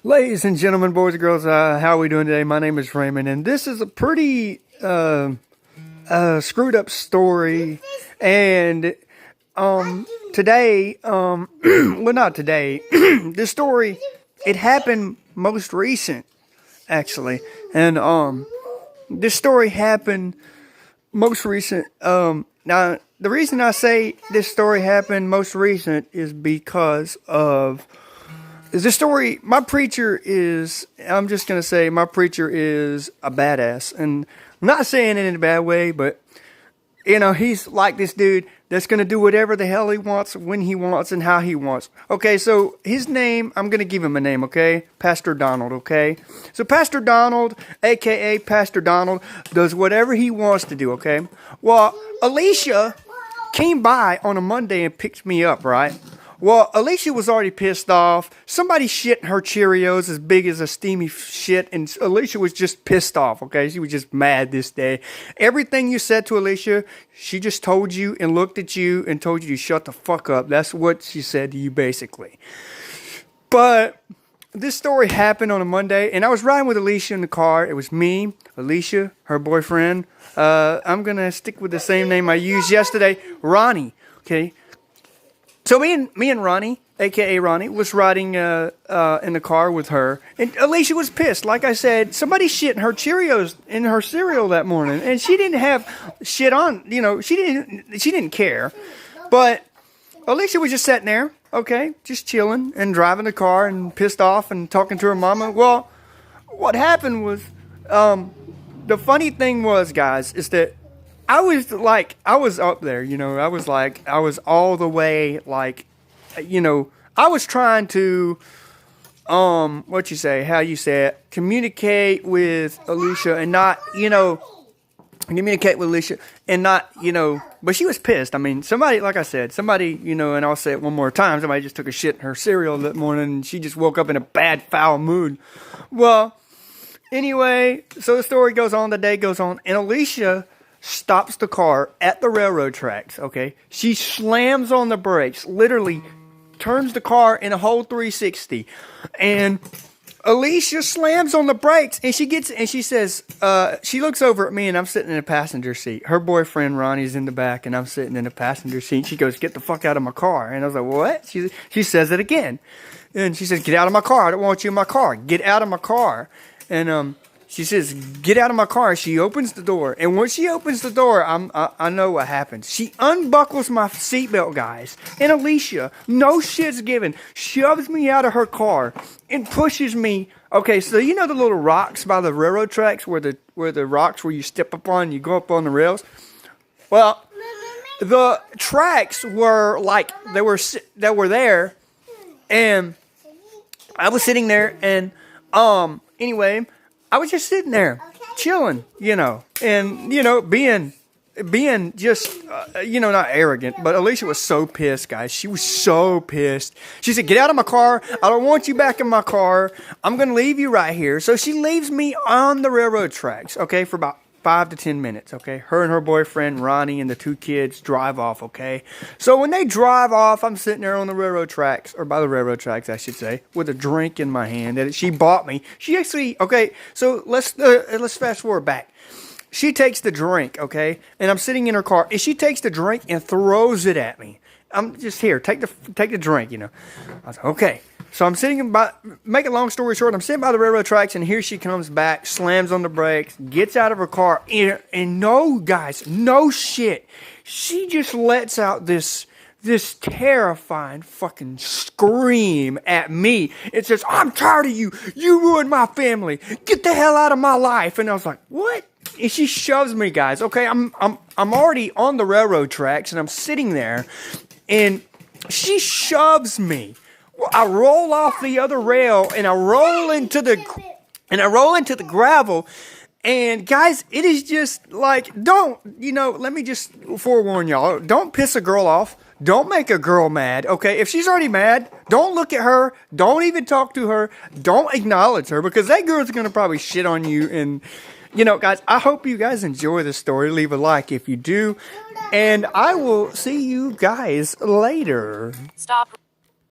Ladies and gentlemen, boys and girls, how are we doing today? My name is Raymond, and this is a pretty screwed up story. And today, well, not today. This story, it happened most recent, actually, and this story happened most recent. Now the reason I say this story happened most recent is because of. This story, my preacher is, I'm just going to say, my preacher is a badass. And I'm not saying it in a bad way, but, you know, he's like this dude that's going to do whatever the hell he wants, when he wants, and how he wants. Okay, so his name, I'm going to give him a name, okay? Pastor Donald, okay? So Pastor Donald, a.k.a. Pastor Donald, does whatever he wants to do, okay? Well, Alicia came by on a Monday and picked me up, right? Well, Alicia was already pissed off. Somebody shit in her Cheerios as big as a steamy shit, and Alicia was just pissed off, okay? She was just mad this day. Everything you said to Alicia, she just told you and looked at you and told you to shut the fuck up. That's what she said to you, basically. But this story happened on a Monday, and I was riding with Alicia in the car. It was me, Alicia, her boyfriend. I'm going to stick with the same name I used yesterday, Ronnie, okay? So me and Ronnie, a.k.a. Ronnie, was riding in the car with her. And Alicia was pissed. Like I said, somebody shit in her Cheerios in her cereal that morning. And she didn't have shit on, you know, she didn't care. But Alicia was just sitting there, okay, just chilling and driving the car and pissed off and talking to her mama. Well, what happened was, the funny thing was, guys, is that I was up there, you know, I was all the way, like, you know, I was trying to, how you say it, communicate with Alicia and not, you know, but she was pissed. I mean, somebody, like I said, you know, and I'll say it one more time, somebody just took a shit in her cereal that morning and she just woke up in a bad, foul mood. Well, anyway, so the story goes on, the day goes on, and Alicia stops the car at the railroad tracks, okay? She slams on the brakes, literally turns the car in a whole 360. And Alicia slams on the brakes, and she says, she looks over at me, and I'm sitting in the passenger seat. Her boyfriend, Ronnie's in the back, and I'm sitting in the passenger seat. She goes, "Get the fuck out of my car." And I was like, "What?" She says it again. And she says, "Get out of my car. I don't want you in my car. Get out of my car." And, she says, "Get out of my car." She opens the door. And when she opens the door, I know what happens. She unbuckles my seatbelt, guys. And Alicia, no shit's given, shoves me out of her car and pushes me. Okay, so you know the little rocks by the railroad tracks where the rocks where you step up on and you go up on the rails? Well, the tracks were like, they were there. And I was sitting there and, anyway, I was just sitting there, chilling, you know, and, you know, being just, you know, not arrogant, but Alicia was so pissed, guys. She was so pissed. She said, "Get out of my car. I don't want you back in my car. I'm going to leave you right here." So she leaves me on the railroad tracks, okay, for about 5 to 10 minutes, okay? Her and her boyfriend, Ronnie, and the two kids drive off, okay? So when they drive off, I'm sitting there on the railroad tracks, or by the railroad tracks, I should say, with a drink in my hand that she bought me. She actually, okay, so let's fast forward back. She takes the drink, okay? And I'm sitting in her car, and she takes the drink and throws it at me. I'm just here, take the drink, you know. I was like, okay. So I'm sitting make a long story short, I'm sitting by the railroad tracks, and here she comes back, slams on the brakes, gets out of her car, and no, guys, no shit. She just lets out this terrifying fucking scream at me. It says, "I'm tired of you. You ruined my family. Get the hell out of my life." And I was like, "What?" And she shoves me, guys. Okay, I'm already on the railroad tracks, and I'm sitting there, and she shoves me. I roll off the other rail and I roll into the gravel. And guys, it is just like, let me just forewarn y'all, don't piss a girl off. Don't make a girl mad, okay? If she's already mad, don't look at her. Don't even talk to her. Don't acknowledge her, because that girl's going to probably shit on you. And, you know, guys, I hope you guys enjoy this story. Leave a like if you do. And I will see you guys later. Stop.